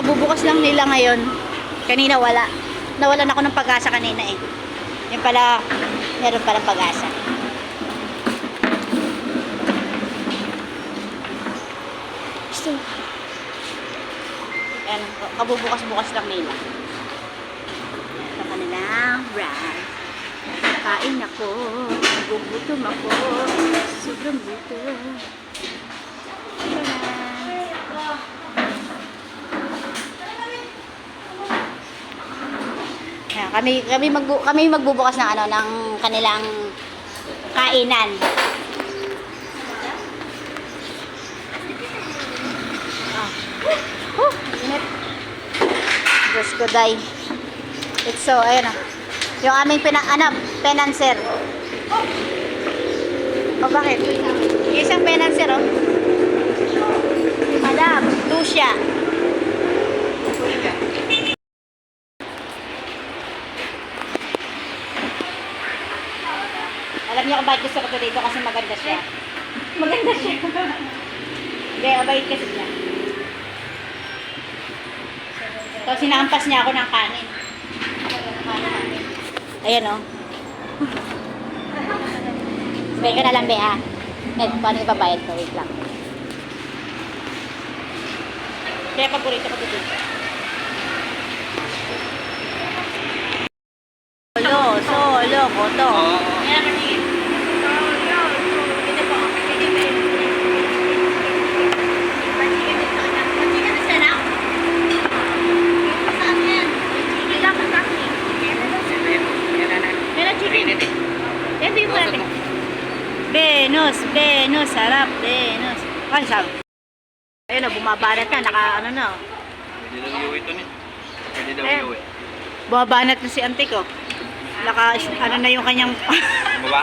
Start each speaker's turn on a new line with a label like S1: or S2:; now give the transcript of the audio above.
S1: Kakabubukas lang nila ngayon. Kanina wala. Nawalan ako ng pag-asa kanina eh. Yung pala, meron palang pag-asa. Gusto. Ayan, kabubukas-bukas lang nila. Sa kanilang rice. Kain ako. Nagugutom ako. Sobrang gutom. Kami magbubukas ng ano ng kanilang kainan. Init. Diyos ko day. So, ayun o. Yung aming penancer. O bakit? Isang penancer o. Madam, Lucia. Alam niyo kung bakit gusto ko ito dito kasi maganda siya. Maganda siya. Hindi, abait kasi siya. So, sinampas niya ako ng kanin. Ayan o. Sabay ka na lang, Bea. Paano ipabayad ko? Wait lang. Kaya paborito ko dito. Solo, koto. Ayan naman yun. Ito po. Venus, sarap, Venus. Ay, sarap. Ayun na, bumabanat na, ano na.
S2: Pwede daw iuwi ito niya. Pwede daw iuwi.
S1: Bumabanat na si auntie ko. Ano na yung kanyang...
S2: Baba?